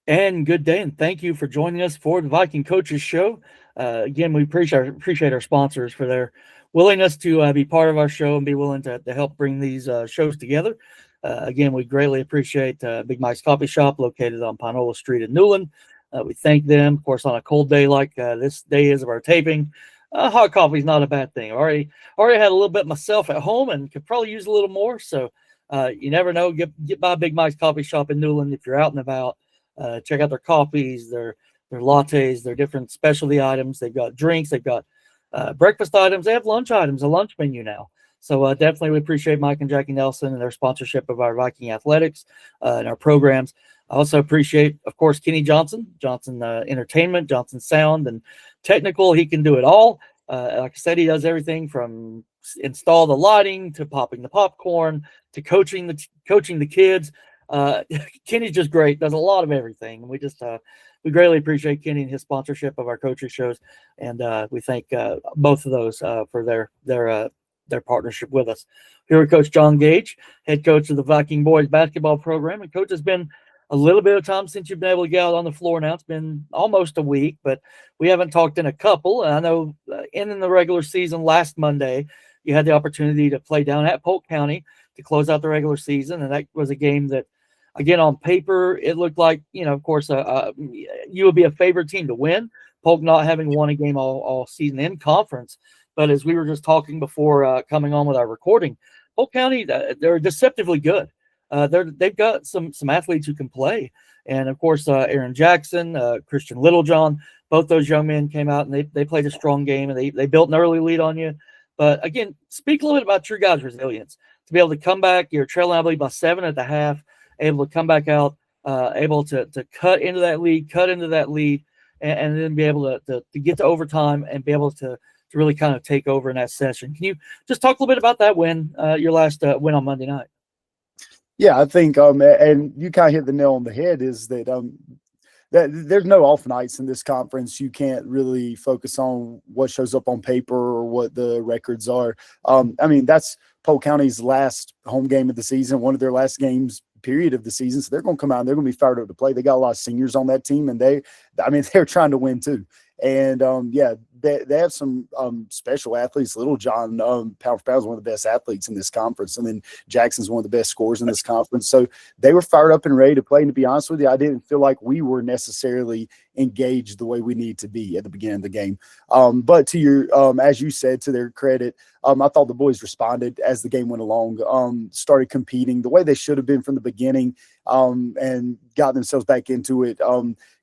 And good day, and thank you for joining us for the Viking Coaches Show. Again, we appreciate our sponsors for their willingness to be part of our show and be willing to help bring these shows together. Again, we greatly appreciate Big Mike's Coffee Shop located on Pinola Street in Newland. We thank them, of course, on a cold day like this day is of our taping. Hot coffee is not a bad thing. Already had a little bit myself at home and could probably use a little more. So you never know. Get by Big Mike's Coffee Shop in Newland if you're out and about. Check out their coffees, their lattes, their different specialty items. They've got drinks, they've got breakfast items, they have lunch items, a lunch menu now. So definitely we appreciate Mike and Jackie Nelson and their sponsorship of our Viking athletics and our programs. I also appreciate, of course, Kenny Johnson Entertainment, Johnson Sound and Technical. He can do it all. Like I said, he does everything from install the lighting to popping the popcorn to coaching the kids. Kenny's just great, does a lot of everything. We greatly appreciate Kenny and his sponsorship of our coaching shows, and we thank both of those for their partnership with us. Here with Coach John Gage, head coach of the Viking boys basketball program. And Coach, has been a little bit of time since you've been able to get out on the floor now. It's been almost a week, but we haven't talked in a couple. And I know in the regular season last Monday, you had the opportunity to play down at Polk County to close out the regular season, and that was a game that, again, on paper, it looked like, of course, you would be a favored team to win. Polk not having won a game all season in conference. But as we were just talking before coming on with our recording, Polk County, they're deceptively good. They've got some athletes who can play. And, of course, Aaron Jackson, Christian Littlejohn, both those young men came out and they played a strong game, and they built an early lead on you. But, again, speak a little bit about your guys' resilience. To be able to come back, you're trailing, I believe, by 7 at the half, able to come back out, able to cut into that lead, and then be able to get to overtime and be able to really kind of take over in that session. Can you just talk a little bit about that win, your last win on Monday night? Yeah, I think, and you kind of hit the nail on the head, is that that there's no off nights in this conference. You can't really focus on what shows up on paper or what the records are. That's Polk County's last home game of the season, one of their last games period of the season. So they're going to come out and they're going to be fired up to play. They got a lot of seniors on that team, and they're trying to win too. And they have some special athletes. Little John, pound for pound, is one of the best athletes in this conference. And then Jackson's one of the best scorers in this conference. So they were fired up and ready to play. And to be honest with you, I didn't feel like we were necessarily engaged the way we need to be at the beginning of the game. But to your, as you said, to their credit, I thought the boys responded as the game went along, started competing the way they should have been from the beginning, and got themselves back into it,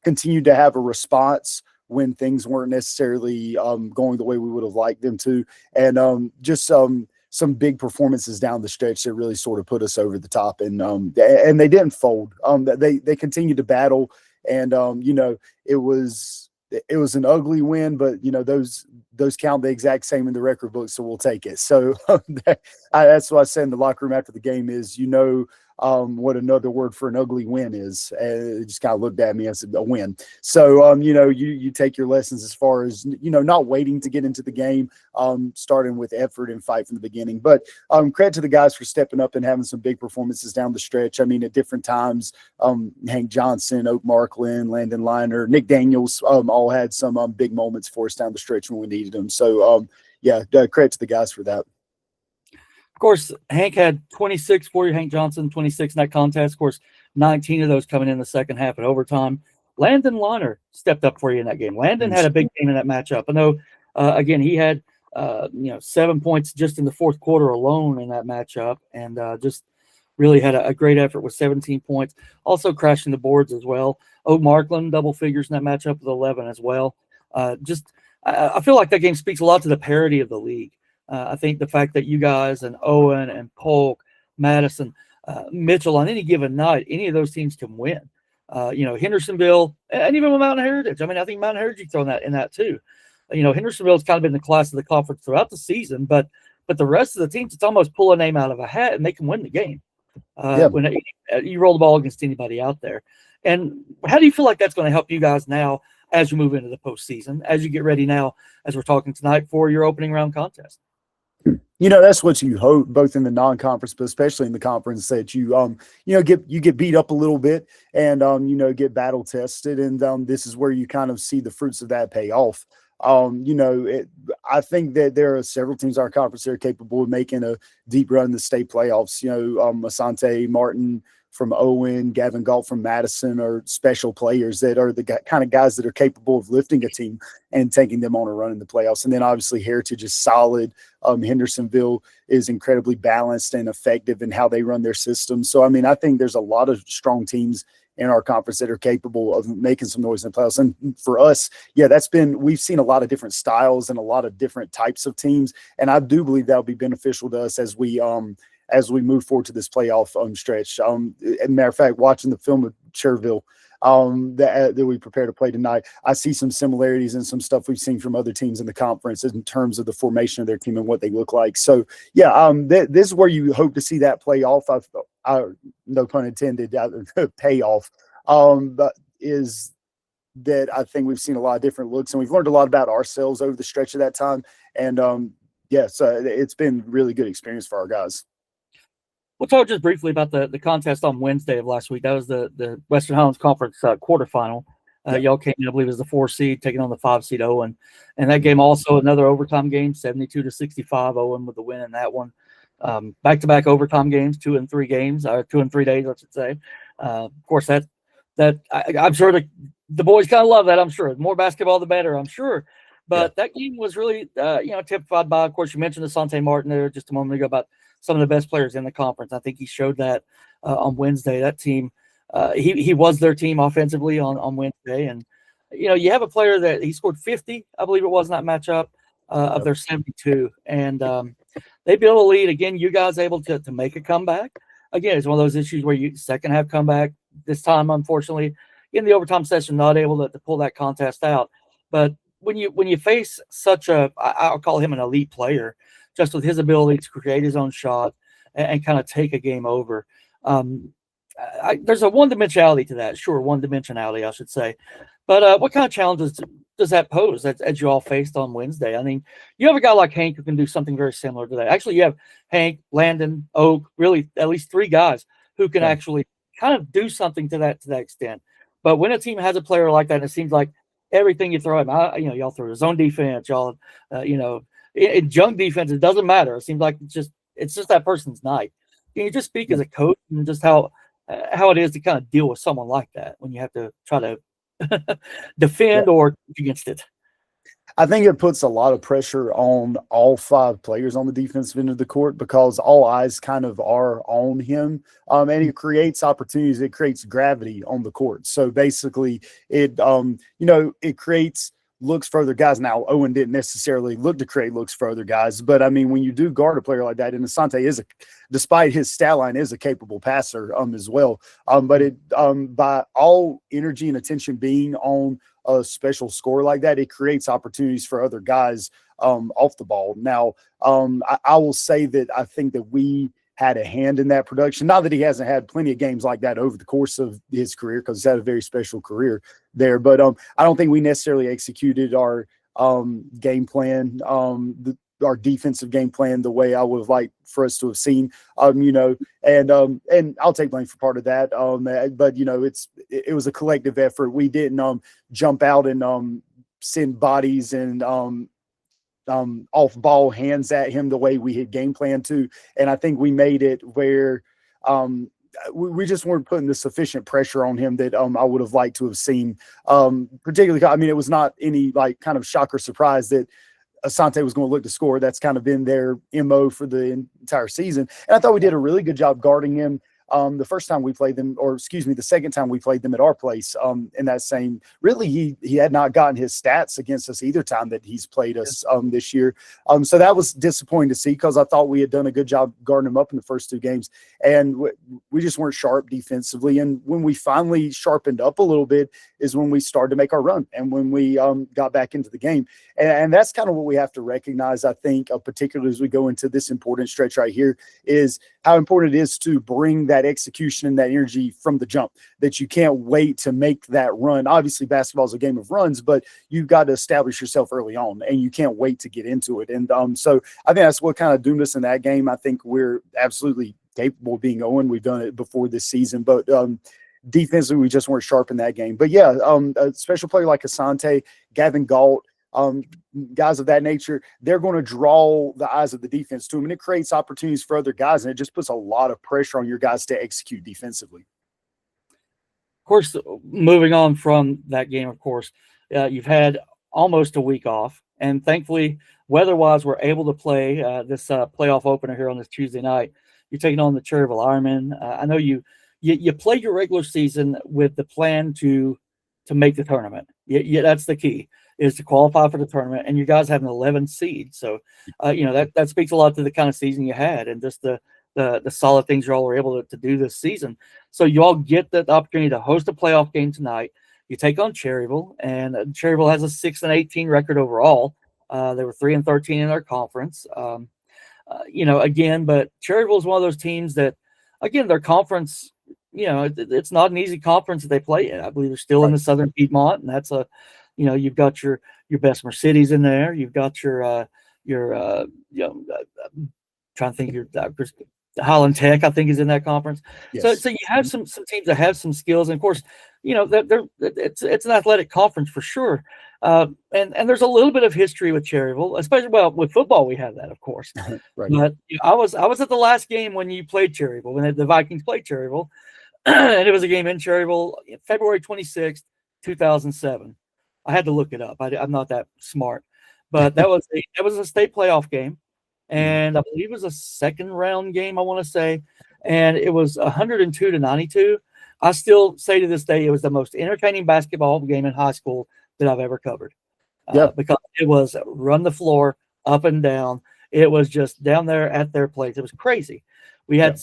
continued to have a response when things weren't necessarily going the way we would have liked them to. And just some big performances down the stretch that really sort of put us over the top. And they didn't fold. They continued to battle. And, it was an ugly win, but, those count the exact same in the record book, so we'll take it. So that's what I said in the locker room after the game is, what another word for an ugly win is. It just kind of looked at me as a win. So, you take your lessons as far as, not waiting to get into the game, starting with effort and fight from the beginning. But credit to the guys for stepping up and having some big performances down the stretch. At different times, Hank Johnson, Oak Markland, Landon Liner, Nick Daniels all had some big moments for us down the stretch when we needed them. So, credit to the guys for that. Of course, Hank had 26 for you, Hank Johnson, 26 in that contest. Of course, 19 of those coming in the second half at overtime. Landon Liner stepped up for you in that game. Landon had a big game in that matchup. I know, again, he had, 7 points just in the fourth quarter alone in that matchup, and just really had a great effort with 17 points. Also crashing the boards as well. Oak Markland, double figures in that matchup with 11 as well. I feel like that game speaks a lot to the parity of the league. I think the fact that you guys and Owen and Polk, Madison, Mitchell, on any given night, any of those teams can win. Hendersonville, and even with Mountain Heritage. I think Mountain Heritage you throw in that too. Hendersonville's kind of been the class of the conference throughout the season, but the rest of the teams, it's almost pull a name out of a hat and they can win the game. When you roll the ball against anybody out there. And how do you feel like that's going to help you guys now as you move into the postseason, as you get ready now, as we're talking tonight for your opening round contest? That's what you hope, both in the non-conference, but especially in the conference, that get beat up a little bit and get battle tested, and this is where you kind of see the fruits of that pay off. I think that there are several teams in our conference that are capable of making a deep run in the state playoffs. Asante Martin from Owen, Gavin Galt from Madison are special players that are the kind of guys that are capable of lifting a team and taking them on a run in the playoffs. And then obviously Heritage is solid. Hendersonville is incredibly balanced and effective in how they run their system. So, I think there's a lot of strong teams in our conference that are capable of making some noise in the playoffs. And for us, we've seen a lot of different styles and a lot of different types of teams. And I do believe that'll be beneficial to us as we move forward to this playoff stretch. As a matter of fact, watching the film of Cherryville that we prepare to play tonight, I see some similarities and some stuff we've seen from other teams in the conference in terms of the formation of their team and what they look like. So, this is where you hope to see that play off. No pun intended, pay off. But is that I think we've seen a lot of different looks, and we've learned a lot about ourselves over the stretch of that time. And it's been really good experience for our guys. We'll talk just briefly about the contest on Wednesday of last week. That was the Western Highlands Conference quarterfinal. Y'all came in, I believe, as the 4 seed, taking on the 5 seed Owen. And that game also another overtime game, 72-65. Owen with the win in that one. Back-to-back overtime games, 2 and 3 games, or 2 and 3 days, I should say. Of course, I'm sure the boys kind of love that. I'm sure the more basketball, the better. I'm sure. But that game was really, typified by, of course, you mentioned Asante Martin there just a moment ago about some of the best players in the conference. I think he showed that on Wednesday. That team, he was their team offensively on Wednesday. And, you have a player that he scored 50, I believe it was in that matchup, of their 72. And they built a lead. Again, you guys able to make a comeback. Again, it's one of those issues where you second half comeback. This time, unfortunately, in the overtime session, not able to pull that contest out. But when you face such I'll call him an elite player, just with his ability to create his own shot and kind of take a game over. There's a one-dimensionality to that. Sure, one-dimensionality, I should say. But what kind of challenges does that pose as you all faced on Wednesday? I mean, you have a guy like Hank who can do something very similar to that. Actually, you have Hank, Landon, Oak, really at least 3 guys who can actually kind of do something to that extent. But when a team has a player like that, it seems like everything you throw at him, y'all throw zone defense, y'all, in junk defense, it doesn't matter. It seems like it's just that person's night. Can you just speak as a coach and just how it is to kind of deal with someone like that when you have to try to defend or against it? I think it puts a lot of pressure on all 5 players on the defensive end of the court because all eyes kind of are on him. And it creates opportunities. It creates gravity on the court. So basically it creates looks for other guys. Now, Owen didn't necessarily look to create looks for other guys, but when you do guard a player like that, and Asante despite his stat line, is a capable passer as well. But it by all energy and attention being on a special score like that, it creates opportunities for other guys off the ball. Now, I will say that I think that we had a hand in that production. Not that he hasn't had plenty of games like that over the course of his career, because he's had a very special career there. But I don't think we necessarily executed our game plan, our defensive game plan, the way I would have liked for us to have seen. And I'll take blame for part of that. But it was a collective effort. We didn't jump out and send bodies and off ball hands at him the way we had game planned to. And I think we made it where we just weren't putting the sufficient pressure on him that I would have liked to have seen. Particularly, it was not any kind of shock or surprise that Asante was going to look to score. That's kind of been their MO for the entire season. And I thought we did a really good job guarding him. The first time we played them, the second time we played them at our place, in that same, really, he had not gotten his stats against us either time that he's played us this year. So that was disappointing to see, because I thought we had done a good job guarding him up in the first 2 games, and we just weren't sharp defensively. And when we finally sharpened up a little bit is when we started to make our run, and when we got back into the game. And that's kind of what we have to recognize, I think, particularly as we go into this important stretch right here, is how important it is to bring that that execution and that energy from the jump, that you can't wait to make that run. Obviously, basketball is a game of runs, but you've got to establish yourself early on, and you can't wait to get into it. And so I think that's what kind of doomed us in that game. I think we're absolutely capable of being 0. We've done it before this season, but defensively, we just weren't sharp in that game. But yeah, a special player like Asante, Gavin Galt, guys of that nature, they're going to draw the eyes of the defense to them, and it creates opportunities for other guys, and it just puts a lot of pressure on your guys to execute defensively. Of course, moving on from that game, of course, you've had almost a week off, and thankfully, weather-wise, we're able to play this playoff opener here on this Tuesday night. You're taking on the Cherryville Ironmen. I know you played your regular season with the plan to make the tournament. Yeah, that's the key, is to qualify for the tournament, and you guys have an 11 seed. So, that speaks a lot to the kind of season you had and just the solid things you all were able to do this season. So you all get the opportunity to host a playoff game tonight. You take on Cherryville, and Cherryville has a 6-18 record overall. They were 3-13 in their conference. Again, but Cherryville is one of those teams that, again, their conference, it's not an easy conference that they play in. I believe they're still in the Southern Piedmont, and that's you've got your Bessemer cities in there. You've got trying to think your Highland Tech, I think, is in that conference. Yes. So you have some teams that have some skills, and of course, it's an athletic conference for sure. And there's a little bit of history with Cherryville, especially with football. We have that, of course. Right. But I was at the last game when you played Cherryville, when the Vikings played Cherryville, and it was a game in Cherryville, February 26th, 2007. I had to look it up. I'm not that smart, but that was a state playoff game, and I believe it was a second round game, I want to say, and it was 102-92. I still say to this day it was the most entertaining basketball game in high school that I've ever covered. Because it was run the floor up and down. It was just down there at their place. It was crazy. We had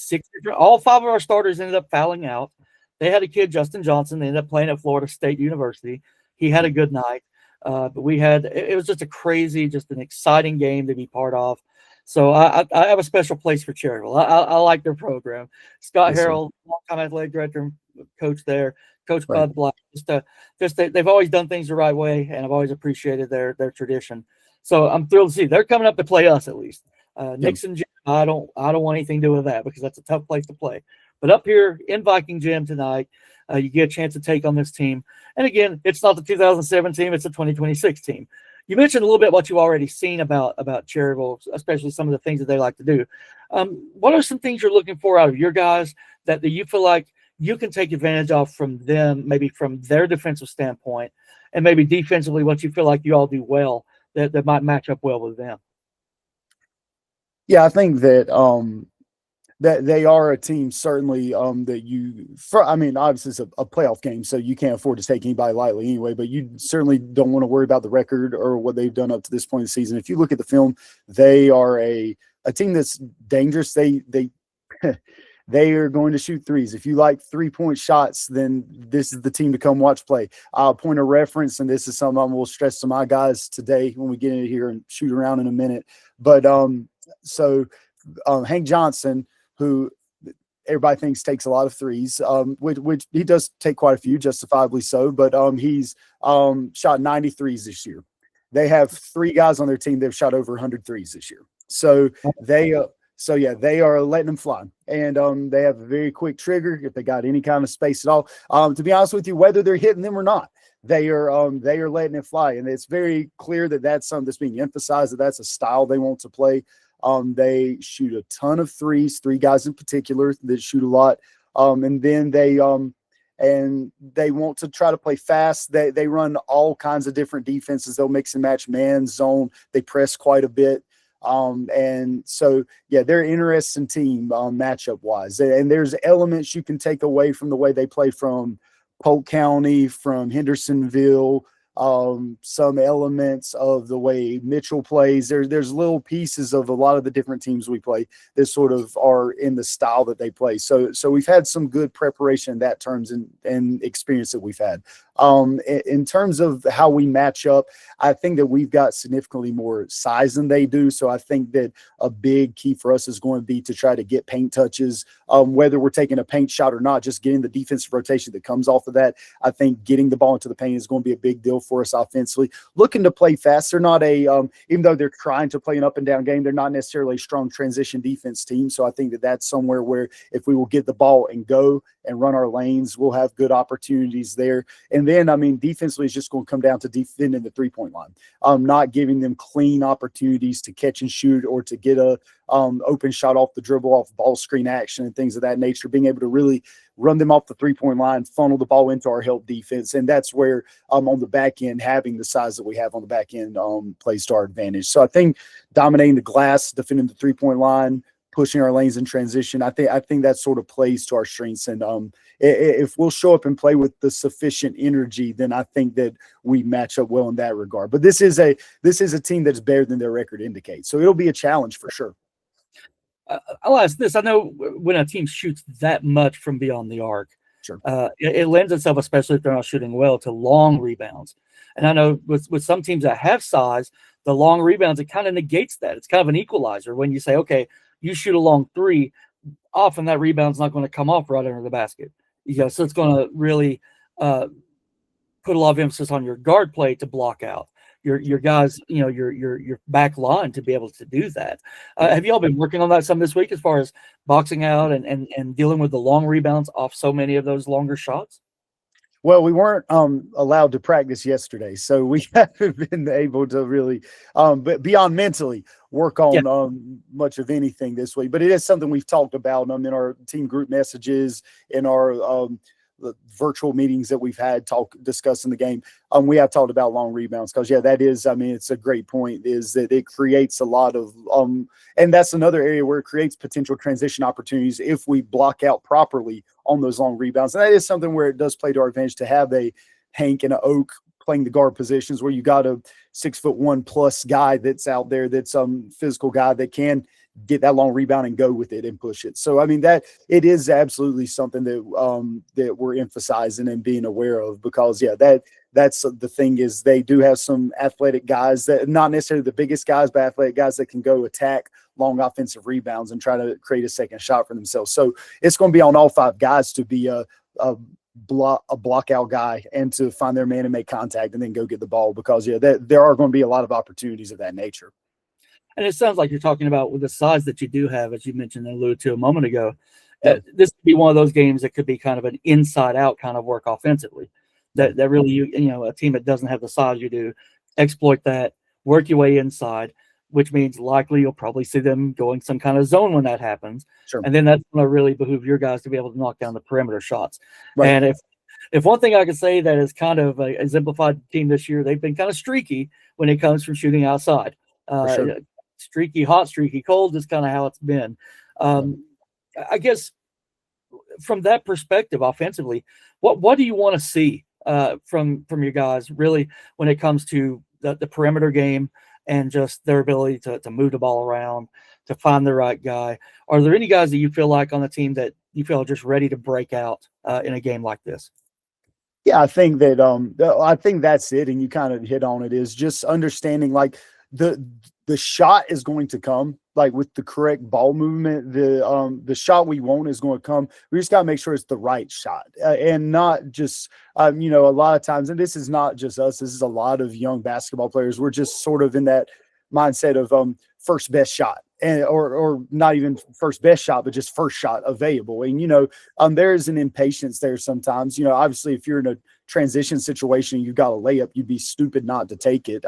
all 5 of our starters ended up fouling out. They had a kid, Justin Johnson, they ended up playing at Florida State University. He had a good night. But it was just a crazy, just an exciting game to be part of. So I have a special place for Cherryville. I like their program. Scott Harrell, longtime athletic director, coach there. Coach Bud Black. They've always done things the right way, and I've always appreciated their tradition. So I'm thrilled to see they're coming up to play us at least. Nixon Gym, I don't want anything to do with that because that's a tough place to play. But up here in Viking Gym tonight, you get a chance to take on this team. And again, it's not the 2007 team; it's the 2026 team. You mentioned a little bit what you've already seen about Cherryville, especially some of the things that they like to do. What are some things you're looking for out of your guys that you feel like you can take advantage of from them, maybe from their defensive standpoint, and maybe defensively what you feel like you all do well that might match up well with them? Yeah, I think that that they are a team certainly obviously it's a playoff game, so you can't afford to take anybody lightly anyway, but you certainly don't want to worry about the record or what they've done up to this point in the season. If you look at the film, they are a team that's dangerous. They they are going to shoot threes. If you like 3-point shots, then this is the team to come watch play. Point of reference, and this is something I will stress to my guys today when we get in here and shoot around in a minute. But Hank Johnson, who everybody thinks takes a lot of threes, which he does take quite a few, justifiably so, but he's shot 93s this year. They have 3 guys on their team that have shot over 100 threes this year. So they are letting them fly, and they have a very quick trigger if they got any kind of space at all. To be honest with you, whether they're hitting them or not, they are letting it fly, and it's very clear that that's something that's being emphasized, that that's a style they want to play. They shoot a ton of threes, 3 guys in particular that shoot a lot, and then they want to try to play fast. They run all kinds of different defenses. They'll mix and match man, zone. They press quite a bit. And so, they're an interesting team matchup wise. And there's elements you can take away from the way they play from Polk County, from Hendersonville, some elements of the way Mitchell plays. There's little pieces of a lot of the different teams we play that sort of are in the style that they play. So we've had some good preparation in that terms and experience that we've had. In terms of how we match up, I think that we've got significantly more size than they do. So I think that a big key for us is going to be to try to get paint touches, whether we're taking a paint shot or not, just getting the defensive rotation that comes off of that. I think getting the ball into the paint is going to be a big deal for us offensively. Looking to play fast. They're not even though they're trying to play an up and down game, they're not necessarily a strong transition defense team. So I think that that's somewhere where if we will get the ball and go and run our lanes, we'll have good opportunities there. And then, I mean, defensively is just going to come down to defending the 3-point line, not giving them clean opportunities to catch and shoot or to get a open shot off the dribble, off ball screen action and things of that nature, being able to really run them off the 3-point line, funnel the ball into our help defense. And that's where on the back end, having the size that we have on the back end plays to our advantage. So I think dominating the glass, defending the 3-point line, pushing our lanes in transition, I think that sort of plays to our strengths. And if we'll show up and play with the sufficient energy, then I think that we match up well in that regard. But this is a team that's better than their record indicates. So it'll be a challenge for sure. I'll ask this. I know when a team shoots that much from beyond the arc, sure, it lends itself, especially if they're not shooting well, to long rebounds. And I know with some teams that have size, the long rebounds, it kind of negates that. It's kind of an equalizer when you say, okay, you shoot a long three, often that rebound's not going to come off right under the basket. So it's going to really put a lot of emphasis on your guard play to block out your guys, your back line to be able to do that. Have you all been working on that some this week as far as boxing out and dealing with the long rebounds off so many of those longer shots? Well, we weren't allowed to practice yesterday, so we haven't been able to really, but beyond mentally, work on much of anything this week. But it is something we've talked about in our team group messages, in our the virtual meetings that we've had discussing the game. We have talked about long rebounds because that is, it's a great point, is that it creates a lot of and that's another area where it creates potential transition opportunities if we block out properly on those long rebounds. And that is something where it does play to our advantage to have a Hank and an Oak playing the guard positions where you got a 6'1+ guy that's out there, that's physical guy that can get that long rebound and go with it and push it. So, that it is absolutely something that that we're emphasizing and being aware of because, that's the thing is they do have some athletic guys that not necessarily the biggest guys, but athletic guys that can go attack long offensive rebounds and try to create a second shot for themselves. So it's going to be on all five guys to be a block out guy and to find their man and make contact and then go get the ball because, there are going to be a lot of opportunities of that nature. And it sounds like you're talking about with the size that you do have, as you mentioned and alluded to a moment ago, this could be one of those games that could be kind of an inside-out kind of work offensively. That really, a team that doesn't have the size you do, exploit that, work your way inside, which means likely you'll probably see them going some kind of zone when that happens. Sure. And then that's going to really behoove your guys to be able to knock down the perimeter shots. Right. And if one thing I could say that is kind of a exemplified team this year, they've been kind of streaky when it comes from shooting outside. Sure. Streaky hot, streaky cold is kind of how it's been. I guess from that perspective, offensively, what do you want to see from your guys really when it comes to the perimeter game and just their ability to move the ball around, to find the right guy? Are there any guys that you feel like on the team that you feel are just ready to break out in a game like this? Yeah, I think that I think that's it, and you kind of hit on it, is just understanding like the shot is going to come, like with the correct ball movement. The shot we want is going to come. We just got to make sure it's the right shot and not just a lot of times, and this is not just us, this is a lot of young basketball players. We're just sort of in that mindset of first best shot, and or not even first best shot, but just first shot available. And there is an impatience there sometimes. Obviously, if you're in a transition situation, you've got a layup, you'd be stupid not to take it.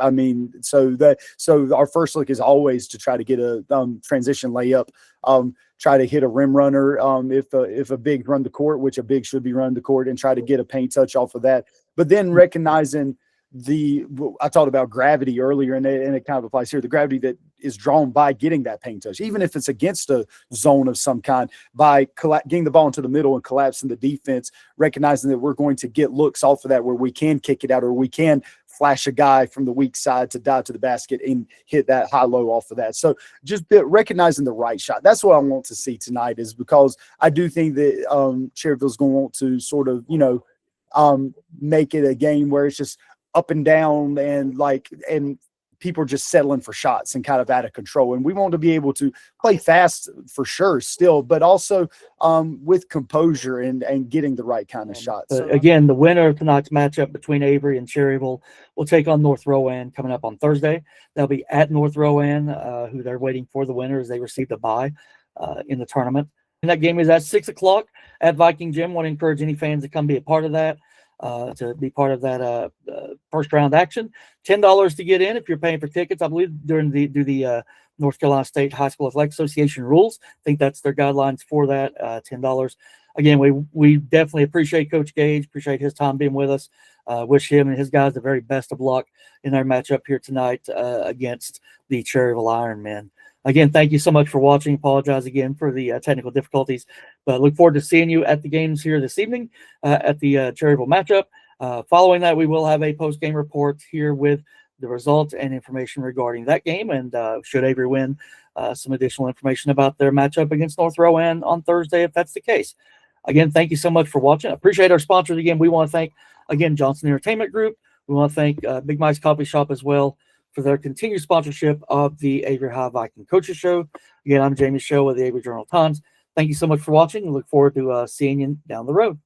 So our first look is always to try to get a transition layup, try to hit a rim runner if a big run the court, which a big should be run the court, and try to get a paint touch off of that. But then recognizing I talked about gravity earlier, and it kind of applies here. The gravity that is drawn by getting that paint touch, even if it's against a zone of some kind, by getting the ball into the middle and collapsing the defense, recognizing that we're going to get looks off of that where we can kick it out or we can flash a guy from the weak side to dive to the basket and hit that high-low off of that. So just recognizing the right shot. That's what I want to see tonight, is because I do think that Cherryville's going to want to sort of, make it a game where it's just up and down and people are just settling for shots and kind of out of control. And we want to be able to play fast for sure still, but also with composure and getting the right kind of shots. So, again, the winner of tonight's matchup between Avery and Cherryville will take on North Rowan coming up on Thursday. They'll be at North Rowan, who they're waiting for the winner as they receive the bye in the tournament. And that game is at 6 o'clock at Viking Gym. Want to encourage any fans to come be a part of that. To be part of that first round action. $10 to get in if you're paying for tickets. I believe due the North Carolina State High School Athletic Association rules. I think that's their guidelines for that. $10. Again, we definitely appreciate Coach Gage. Appreciate his time being with us. Wish him and his guys the very best of luck in their matchup here tonight against the Cherryville Ironmen. Again, thank you so much for watching. Apologize again for the technical difficulties, but look forward to seeing you at the games here this evening at the Cherryville matchup. Following that, we will have a post-game report here with the results and information regarding that game, and should Avery win, some additional information about their matchup against North Rowan on Thursday, if that's the case. Again, thank you so much for watching. I appreciate our sponsors. Again, we want to thank, Johnson Entertainment Group. We want to thank Big Mike's Coffee Shop as well for their continued sponsorship of the Avery High Viking Coaches Show. Again, I'm Jamie Show with the Avery Journal-Times. Thank you so much for watching, and look forward to seeing you down the road.